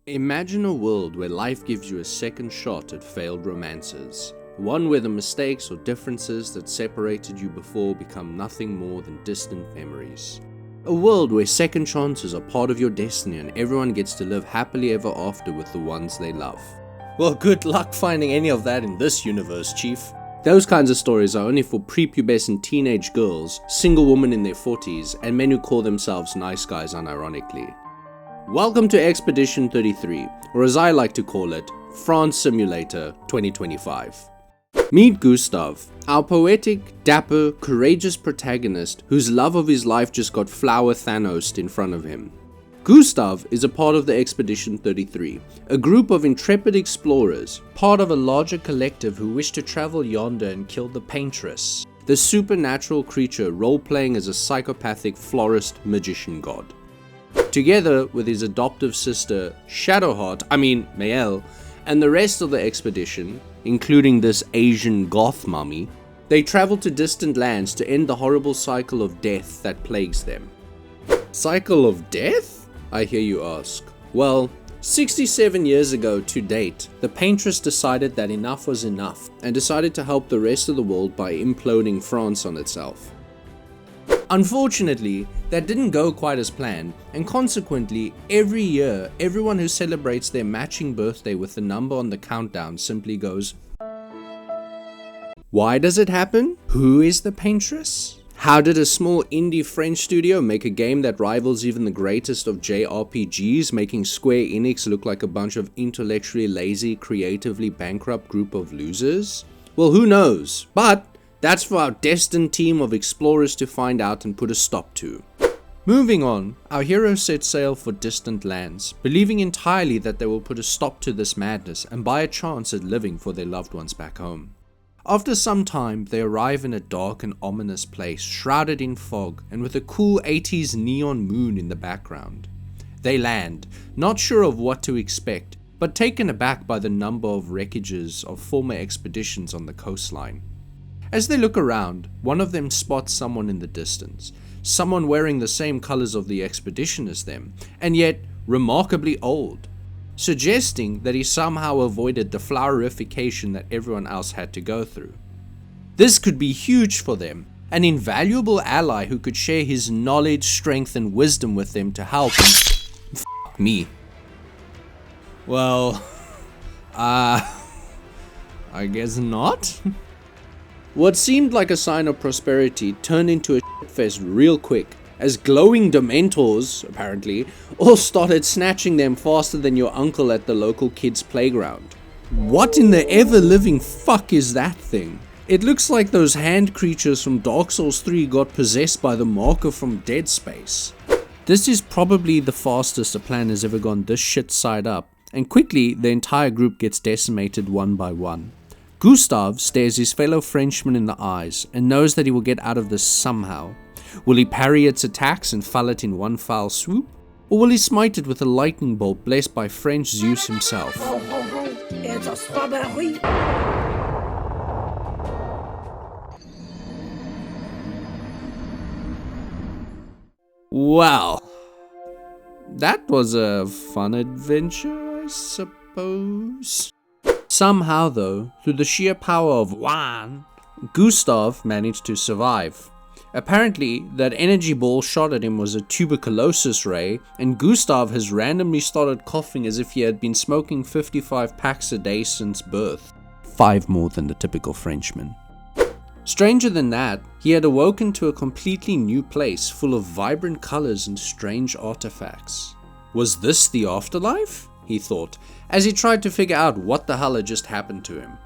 Imagine a world where life gives you a second shot at failed romances. One where the mistakes or differences that separated you before become nothing more than distant memories. A world where second chances are part of your destiny and everyone gets to live happily ever after with the ones they love. Well, good luck finding any of that in this universe, Chief. Those kinds of stories are only for prepubescent teenage girls, single women in their 40s, and men who call themselves nice guys unironically. Welcome to Expedition 33, or as I like to call it, France Simulator 2025. Meet Gustav, our poetic, dapper, courageous protagonist whose love of his life just got flower Thanos'd in front of him. Gustav is a part of the Expedition 33, a group of intrepid explorers, part of a larger collective who wish to travel yonder and kill the Paintress, the supernatural creature role-playing as a psychopathic florist magician god. Together with his adoptive sister Mael, and the rest of the expedition, including this Asian goth mummy, they travel to distant lands to end the horrible cycle of death that plagues them. Cycle of death? I hear you ask. Well, 67 years ago to date, the Paintress decided that enough was enough and decided to help the rest of the world by imploding France on itself. Unfortunately, that didn't go quite as planned, and consequently, every year, everyone who celebrates their matching birthday with the number on the countdown simply goes, why does it happen? Who is the Paintress? How did a small indie French studio make a game that rivals even the greatest of JRPGs, making Square Enix look like a bunch of intellectually lazy, creatively bankrupt group of losers? Well, who knows? But that's for our destined team of explorers to find out and put a stop to. Moving on, our heroes set sail for distant lands, believing entirely that they will put a stop to this madness and buy a chance at living for their loved ones back home. After some time, they arrive in a dark and ominous place, shrouded in fog and with a cool 80s neon moon in the background. They land, not sure of what to expect, but taken aback by the number of wreckages of former expeditions on the coastline. As they look around, one of them spots someone in the distance, someone wearing the same colors of the expedition as them, and yet remarkably old, suggesting that he somehow avoided the flowerification that everyone else had to go through. This could be huge for them, an invaluable ally who could share his knowledge, strength, and wisdom with them to help and f*** me. Well, I guess not. What seemed like a sign of prosperity turned into a shitfest real quick, as glowing dementors, apparently, all started snatching them faster than your uncle at the local kids' playground. What in the ever-living fuck is that thing? It looks like those hand creatures from Dark Souls 3 got possessed by the marker from Dead Space. This is probably the fastest a plan has ever gone this shit side up, and quickly the entire group gets decimated one by one. Gustav stares his fellow Frenchman in the eyes and knows that he will get out of this somehow. Will he parry its attacks and fell it in one foul swoop? Or will he smite it with a lightning bolt blessed by French Zeus himself? It's a strawberry. Well, that was a fun adventure, I suppose. Somehow though, through the sheer power of wine, Gustav managed to survive. Apparently, that energy ball shot at him was a tuberculosis ray, and Gustav has randomly started coughing as if he had been smoking 55 packs a day since birth. 5 more than the typical Frenchman. Stranger than that, he had awoken to a completely new place full of vibrant colors and strange artifacts. Was this the afterlife? He thought, as he tried to figure out what the hell had just happened to him.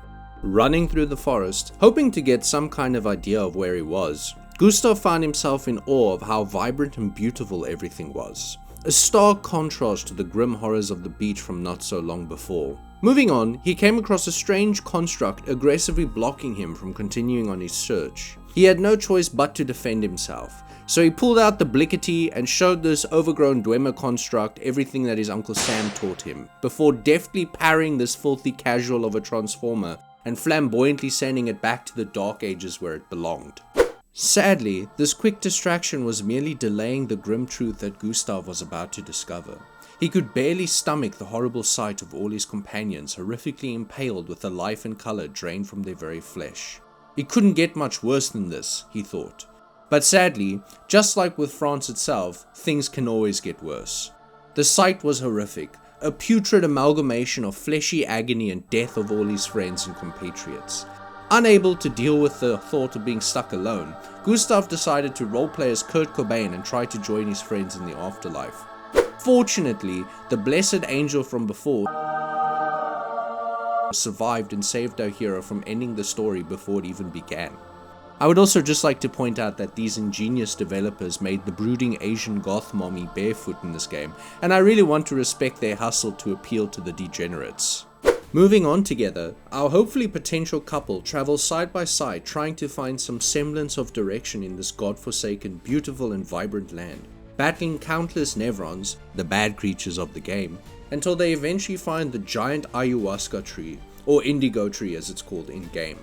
Running through the forest, hoping to get some kind of idea of where he was, Gustav found himself in awe of how vibrant and beautiful everything was. A stark contrast to the grim horrors of the beach from not so long before. Moving on, he came across a strange construct aggressively blocking him from continuing on his search. He had no choice but to defend himself, so he pulled out the blickety and showed this overgrown Dwemer construct everything that his Uncle Sam taught him, before deftly parrying this filthy casual of a transformer and flamboyantly sending it back to the Dark Ages where it belonged. Sadly, this quick distraction was merely delaying the grim truth that Gustav was about to discover. He could barely stomach the horrible sight of all his companions horrifically impaled with the life and color drained from their very flesh. It couldn't get much worse than this, he thought. But sadly, just like with France itself, things can always get worse. The sight was horrific, a putrid amalgamation of fleshy agony and death of all his friends and compatriots. Unable to deal with the thought of being stuck alone, Gustav decided to roleplay as Kurt Cobain and try to join his friends in the afterlife. Fortunately, the blessed angel from before survived and saved our hero from ending the story before it even began. I would also just like to point out that these ingenious developers made the brooding Asian goth mommy barefoot in this game, and I really want to respect their hustle to appeal to the degenerates. Moving on together, our hopefully potential couple travels side by side trying to find some semblance of direction in this godforsaken, beautiful and vibrant land, battling countless Nevrons, the bad creatures of the game, until they eventually find the giant ayahuasca tree, or indigo tree as it's called in-game.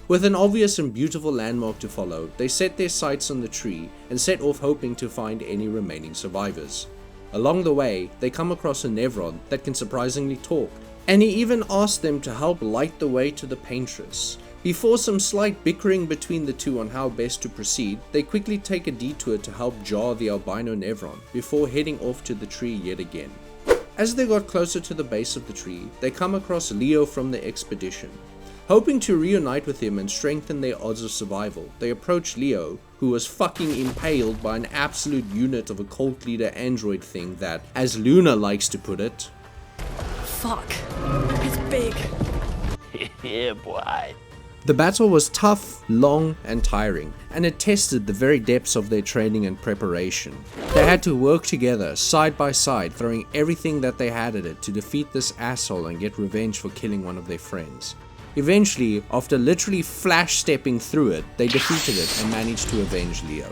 With an obvious and beautiful landmark to follow, they set their sights on the tree and set off hoping to find any remaining survivors. Along the way, they come across a Nevron that can surprisingly talk, and he even asks them to help light the way to the paintress. Before some slight bickering between the two on how best to proceed, they quickly take a detour to help jar the albino Nevron before heading off to the tree yet again. As they got closer to the base of the tree, they come across Leo from the expedition. Hoping to reunite with him and strengthen their odds of survival, they approach Leo, who was fucking impaled by an absolute unit of a cult leader android thing that, as Luna likes to put it, Fuck. It's big. Yeah, boy. The battle was tough, long, and tiring, and it tested the very depths of their training and preparation. They had to work together, side by side, throwing everything that they had at it to defeat this asshole and get revenge for killing one of their friends. Eventually, after literally flash stepping through it, they defeated it and managed to avenge Leo.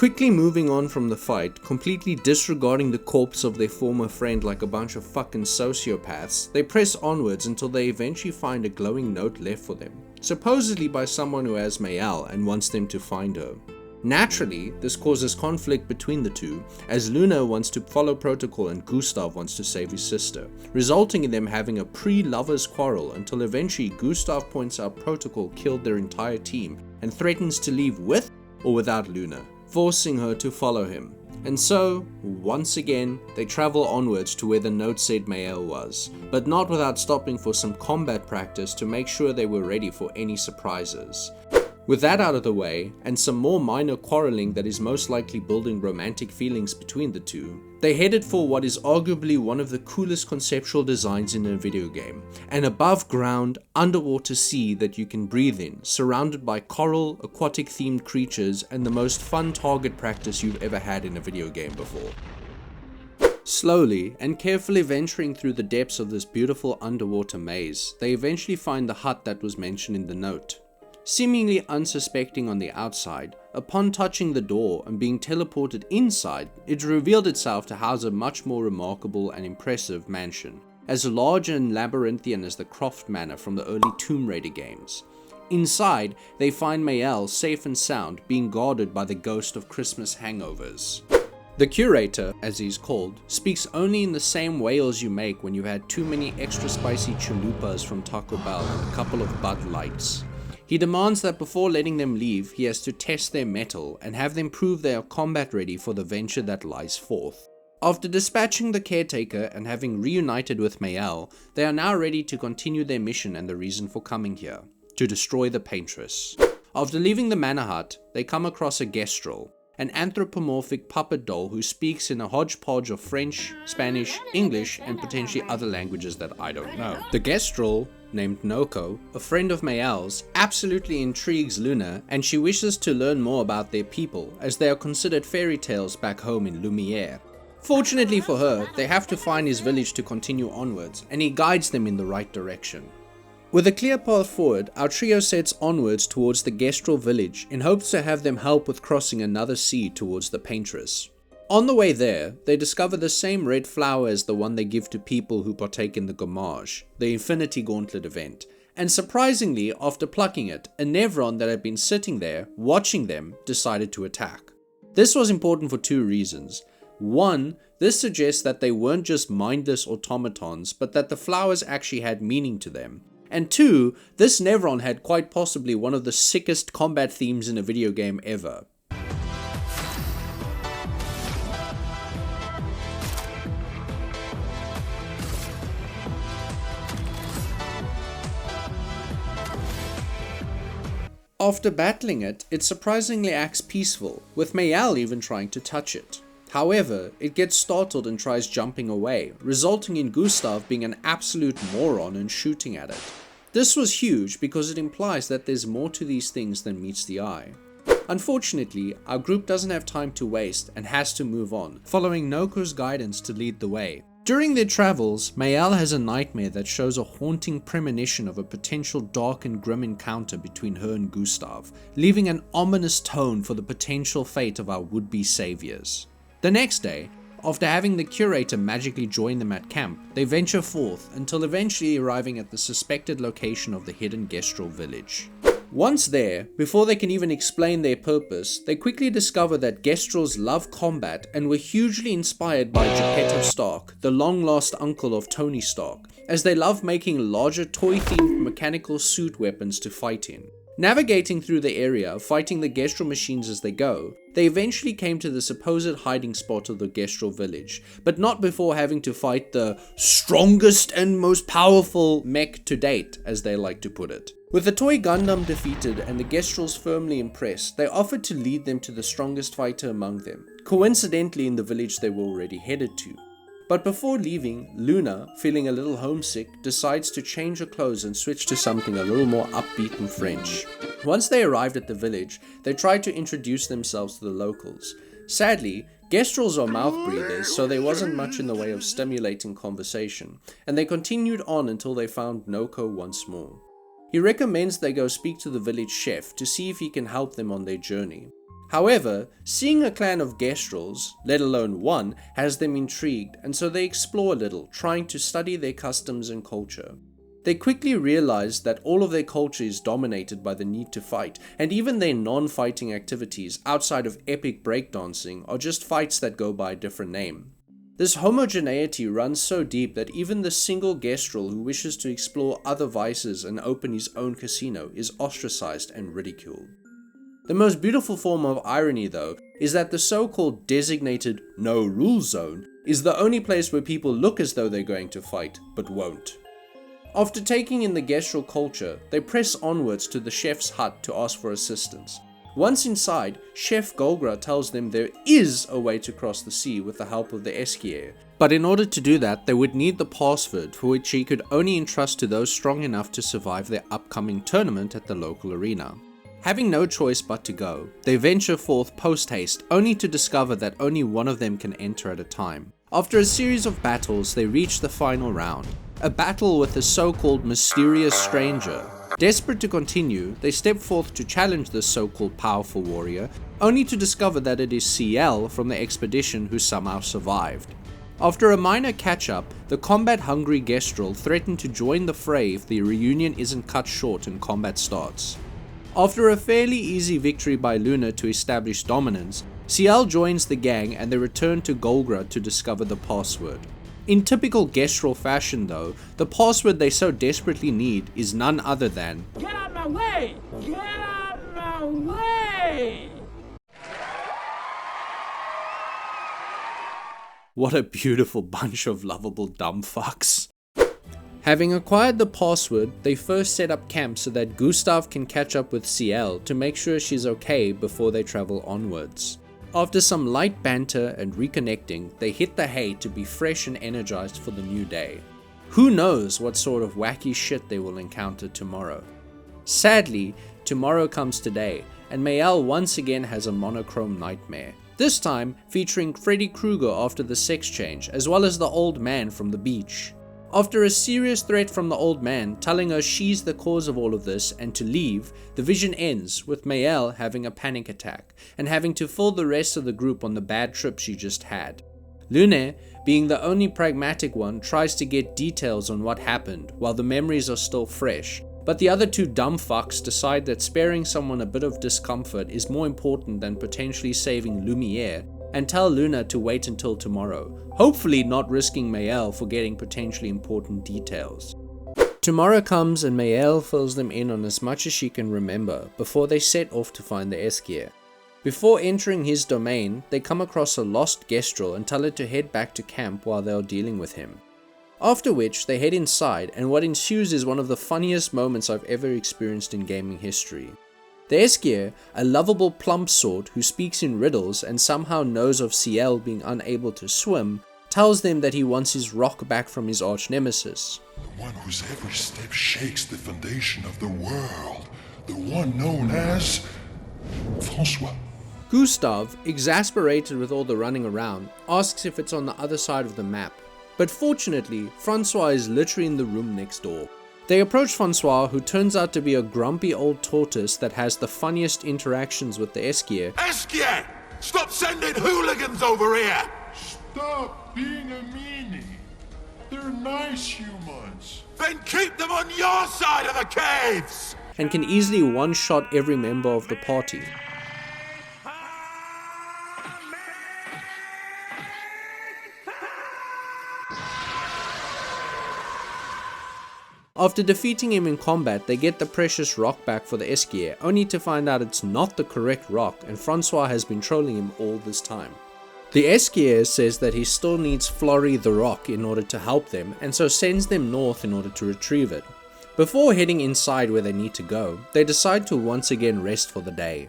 Quickly moving on from the fight, completely disregarding the corpse of their former friend like a bunch of fucking sociopaths, they press onwards until they eventually find a glowing note left for them, supposedly by someone who has Mayal and wants them to find her. Naturally, this causes conflict between the two, as Luna wants to follow protocol and Gustav wants to save his sister, resulting in them having a pre-lovers quarrel until eventually Gustav points out protocol killed their entire team and threatens to leave with or without Luna, forcing her to follow him. And so, once again, they travel onwards to where the note said Mayel was, but not without stopping for some combat practice to make sure they were ready for any surprises. With that out of the way, and some more minor quarreling that is most likely building romantic feelings between the two, they headed for what is arguably one of the coolest conceptual designs in a video game, an above ground, underwater sea that you can breathe in, surrounded by coral, aquatic themed creatures, and the most fun target practice you've ever had in a video game before. Slowly and carefully venturing through the depths of this beautiful underwater maze, they eventually find the hut that was mentioned in the note. Seemingly unsuspecting on the outside, upon touching the door and being teleported inside, it revealed itself to house a much more remarkable and impressive mansion, as large and labyrinthian as the Croft Manor from the early Tomb Raider games. Inside, they find Mayel safe and sound, being guarded by the ghost of Christmas hangovers. The curator, as he's called, speaks only in the same wails you make when you've had too many extra spicy chalupas from Taco Bell and a couple of Bud Lights. He demands that before letting them leave, he has to test their mettle and have them prove they are combat ready for the venture that lies forth. After dispatching the caretaker and having reunited with Mayel, they are now ready to continue their mission and the reason for coming here, to destroy the paintress. After leaving the manor hut, they come across a gestrel, an anthropomorphic puppet doll who speaks in a hodgepodge of French, Spanish, English, and potentially other languages that I don't know. The gestrel, named Noko, a friend of Mayel's, absolutely intrigues Luna, and she wishes to learn more about their people, as they are considered fairy tales back home in Lumiere. Fortunately for her, they have to find his village to continue onwards, and he guides them in the right direction. With a clear path forward, our trio sets onwards towards the Gestrel village in hopes to have them help with crossing another sea towards the paintress. On the way there, they discover the same red flower as the one they give to people who partake in the Gommage, the Infinity Gauntlet event, and surprisingly, after plucking it, a Nevron that had been sitting there, watching them, decided to attack. This was important for two reasons. One, this suggests that they weren't just mindless automatons, but that the flowers actually had meaning to them. And two, this Nevron had quite possibly one of the sickest combat themes in a video game ever. After battling it, it surprisingly acts peaceful, with Mayal even trying to touch it. However, it gets startled and tries jumping away, resulting in Gustav being an absolute moron and shooting at it. This was huge because it implies that there's more to these things than meets the eye. Unfortunately, our group doesn't have time to waste and has to move on, following Noko's guidance to lead the way. During their travels, Mayal has a nightmare that shows a haunting premonition of a potential dark and grim encounter between her and Gustav, leaving an ominous tone for the potential fate of our would-be saviors. The next day, after having the curator magically join them at camp, they venture forth until eventually arriving at the suspected location of the hidden Gestrel village. Once there, before they can even explain their purpose, they quickly discover that Gestrels love combat and were hugely inspired by Geppetto Stark, the long-lost uncle of Tony Stark, as they love making larger toy-themed mechanical suit weapons to fight in. Navigating through the area, fighting the Gestrel machines as they go, they eventually came to the supposed hiding spot of the Gestrel village, but not before having to fight the strongest and most powerful mech to date, as they like to put it. With the toy Gundam defeated and the Gestrels firmly impressed, they offered to lead them to the strongest fighter among them, coincidentally in the village they were already headed to. But before leaving, Luna, feeling a little homesick, decides to change her clothes and switch to something a little more upbeat and French. Once they arrived at the village, they tried to introduce themselves to the locals. Sadly, Gestrels are mouth breathers, so there wasn't much in the way of stimulating conversation, and they continued on until they found Noko once more. He recommends they go speak to the village chef to see if he can help them on their journey. However, seeing a clan of Gestrels, let alone one, has them intrigued, and so they explore a little, trying to study their customs and culture. They quickly realize that all of their culture is dominated by the need to fight, and even their non-fighting activities outside of epic breakdancing are just fights that go by a different name. This homogeneity runs so deep that even the single Gestrel who wishes to explore other vices and open his own casino is ostracized and ridiculed. The most beautiful form of irony, though, is that the so-called designated no-rule zone is the only place where people look as though they're going to fight, but won't. After taking in the Gestrel culture, they press onwards to the chef's hut to ask for assistance. Once inside, Chef Golgra tells them there is a way to cross the sea with the help of the Eskier, but in order to do that, they would need the password, for which he could only entrust to those strong enough to survive their upcoming tournament at the local arena. Having no choice but to go, they venture forth post-haste, only to discover that only one of them can enter at a time. After a series of battles, they reach the final round, a battle with a so-called mysterious stranger. Desperate to continue, they step forth to challenge this so-called powerful warrior, only to discover that it is CL from the expedition who somehow survived. After a minor catch-up, the combat-hungry Gestrel threaten to join the fray if the reunion isn't cut short and combat starts. After a fairly easy victory by Luna to establish dominance, CL joins the gang and they return to Golgra to discover the password. In typical Gestrel fashion though, the password they so desperately need is none other than Get out my way! Get out my way! What a beautiful bunch of lovable dumb fucks. Having acquired the password, they first set up camp so that Gustav can catch up with CL to make sure she's okay before they travel onwards. After some light banter and reconnecting, they hit the hay to be fresh and energized for the new day. Who knows what sort of wacky shit they will encounter tomorrow. Sadly, tomorrow comes today, and Mayal once again has a monochrome nightmare. This time featuring Freddy Krueger after the sex change, as well as the old man from the beach. After a serious threat from the old man telling her she's the cause of all of this and to leave, the vision ends with Mayal having a panic attack and having to fill the rest of the group on the bad trip she just had. Lune, being the only pragmatic one, tries to get details on what happened while the memories are still fresh, But the other two dumb fucks decide that sparing someone a bit of discomfort is more important than potentially saving Lumiere, and tell Luna to wait until tomorrow, hopefully not risking Mayel for getting potentially important details. Tomorrow comes and Mayel fills them in on as much as she can remember before they set off to find the Esquire. Before entering his domain, they come across a lost Gestrel and tell it to head back to camp while they are dealing with him. After which, they head inside, and what ensues is one of the funniest moments I've ever experienced in gaming history. The Esquire, a lovable plump sort who speaks in riddles and somehow knows of Ciel being unable to swim, tells them that he wants his rock back from his arch-nemesis. The one whose every step shakes the foundation of the world. The one known as François. Gustave, exasperated with all the running around, asks if it's on the other side of the map. But fortunately, Francois is literally in the room next door. They approach Francois, who turns out to be a grumpy old tortoise that has the funniest interactions with the Esquire. Esquire! Stop sending hooligans over here! Stop being a meanie. They're nice humans. Then keep them on your side of the caves! And can easily one-shot every member of the party. After defeating him in combat, they get the precious rock back for the Esquire, only to find out it's not the correct rock and Francois has been trolling him all this time. The Esquire says that he still needs Flory the rock in order to help them, and so sends them north in order to retrieve it. Before heading inside where they need to go, they decide to once again rest for the day.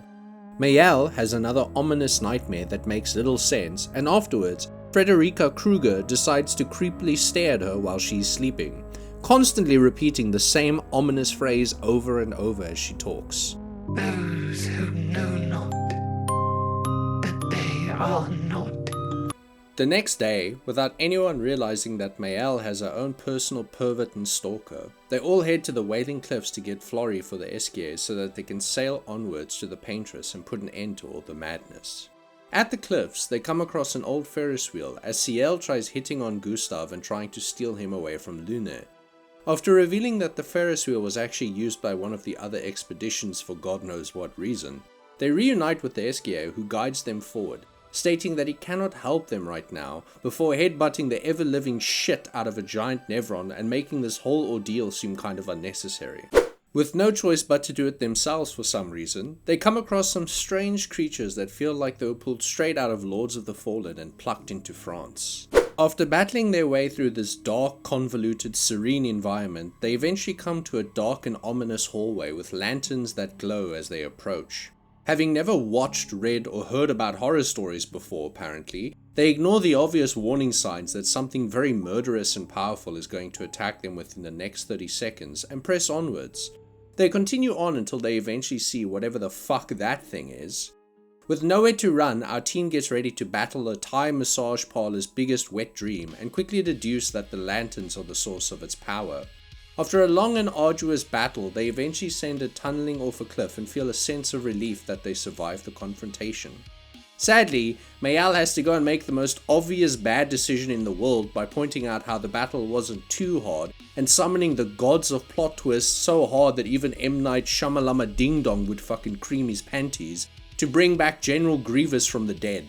Mayel has another ominous nightmare that makes little sense, and afterwards, Frederica Kruger decides to creepily stare at her while she's sleeping, constantly repeating the same ominous phrase over and over as she talks. Those who know not that they are not. The next day, without anyone realizing that Mayel has her own personal pervert and stalker, they all head to the Wailing Cliffs to get Flory for the Esquire so that they can sail onwards to the Paintress and put an end to all the madness. At the cliffs, they come across an old Ferris wheel as Ciel tries hitting on Gustave and trying to steal him away from Luna. After revealing that the Ferris wheel was actually used by one of the other expeditions for God knows what reason, they reunite with the Esquire, who guides them forward, stating that he cannot help them right now, before headbutting the ever-living shit out of a giant Nevron and making this whole ordeal seem kind of unnecessary. With no choice but to do it themselves for some reason, they come across some strange creatures that feel like they were pulled straight out of Lords of the Fallen and plucked into France. After battling their way through this dark, convoluted, serene environment, they eventually come to a dark and ominous hallway with lanterns that glow as they approach. Having never watched, read, or heard about horror stories before, apparently, they ignore the obvious warning signs that something very murderous and powerful is going to attack them within the next 30 seconds and press onwards. They continue on until they eventually see whatever the fuck that thing is. With nowhere to run, our team gets ready to battle a Thai massage parlor's biggest wet dream and quickly deduce that the lanterns are the source of its power. After a long and arduous battle, they eventually send it tunneling off a cliff and feel a sense of relief that they survived the confrontation. Sadly, Mayel has to go and make the most obvious bad decision in the world by pointing out how the battle wasn't too hard and summoning the gods of plot twists so hard that even M. Night Shyamalama Ding Dong would fucking cream his panties to bring back General Grievous from the dead.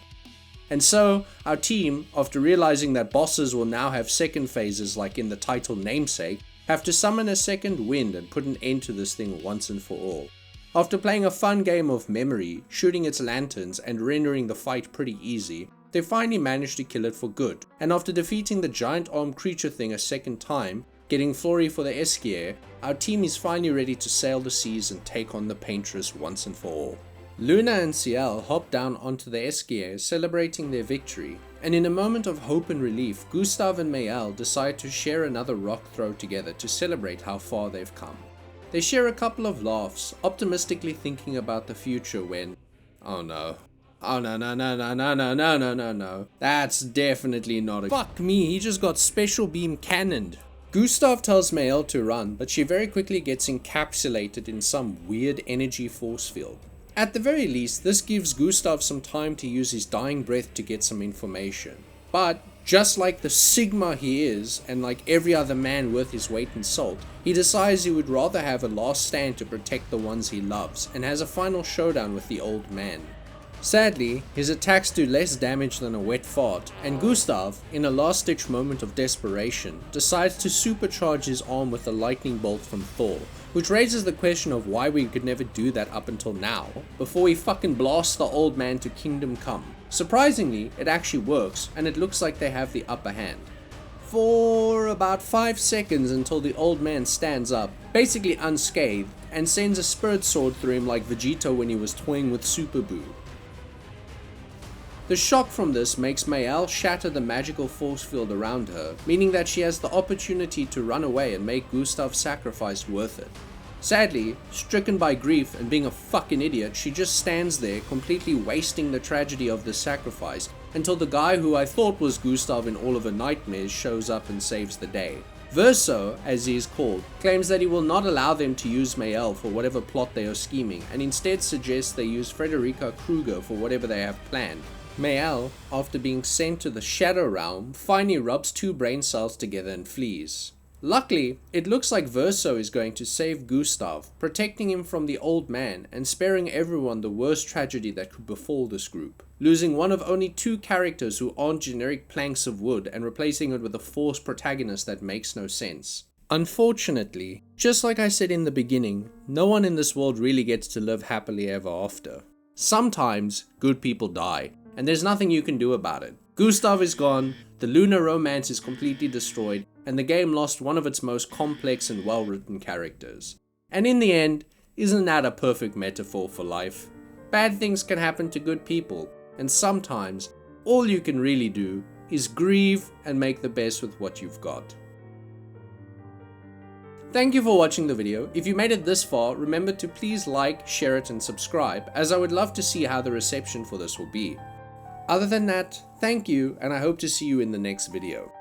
And so, our team, after realizing that bosses will now have second phases like in the title Namesake, have to summon a second wind and put an end to this thing once and for all. After playing a fun game of memory, shooting its lanterns and rendering the fight pretty easy, they finally manage to kill it for good, and after defeating the giant armed creature thing a second time, getting Flory for the Esquire, our team is finally ready to sail the seas and take on the Paintress once and for all. Luna and Ciel hop down onto the Esquire, celebrating their victory, and in a moment of hope and relief, Gustave and Mayel decide to share another rock throw together to celebrate how far they've come. They share a couple of laughs, optimistically thinking about the future when, oh no, that's definitely not a fuck me, he just got special beam cannoned. Gustave tells Mayel to run, but she very quickly gets encapsulated in some weird energy force field. At the very least, this gives Gustave some time to use his dying breath to get some information. But, Just like the Sigma he is, and like every other man worth his weight in salt, he decides he would rather have a last stand to protect the ones he loves, and has a final showdown with the old man. Sadly, his attacks do less damage than a wet fart, and Gustav, in a last-ditch moment of desperation, decides to supercharge his arm with a lightning bolt from Thor, which raises the question of why we could never do that up until now, before we fucking blast the old man to Kingdom Come. Surprisingly, it actually works, and it looks like they have the upper hand. For about 5 seconds until the old man stands up, basically unscathed, and sends a spirit sword through him like Vegeta when he was toying with Super Buu. The shock from this makes Mayel shatter the magical force field around her, meaning that she has the opportunity to run away and make Gustav's sacrifice worth it. Sadly, stricken by grief and being a fucking idiot, she just stands there completely wasting the tragedy of the sacrifice until the guy who I thought was Gustav in all of her nightmares shows up and saves the day. Verso, as he is called, claims that he will not allow them to use Mayel for whatever plot they are scheming, and instead suggests they use Frederica Kruger for whatever they have planned. Mayel, after being sent to the Shadow Realm, finally rubs 2 brain cells together and flees. Luckily, it looks like Verso is going to save Gustav, protecting him from the old man and sparing everyone the worst tragedy that could befall this group, losing one of only 2 characters who aren't generic planks of wood and replacing it with a forced protagonist that makes no sense. Unfortunately, just like I said in the beginning, no one in this world really gets to live happily ever after. Sometimes, good people die, and there's nothing you can do about it. Gustav is gone, the lunar romance is completely destroyed, and the game lost one of its most complex and well-written characters. And in the end, isn't that a perfect metaphor for life? Bad things can happen to good people, and sometimes, all you can really do is grieve and make the best with what you've got. Thank you for watching the video. If you made it this far, remember to please like, share it, and subscribe, as I would love to see how the reception for this will be. Other than that, thank you, and I hope to see you in the next video.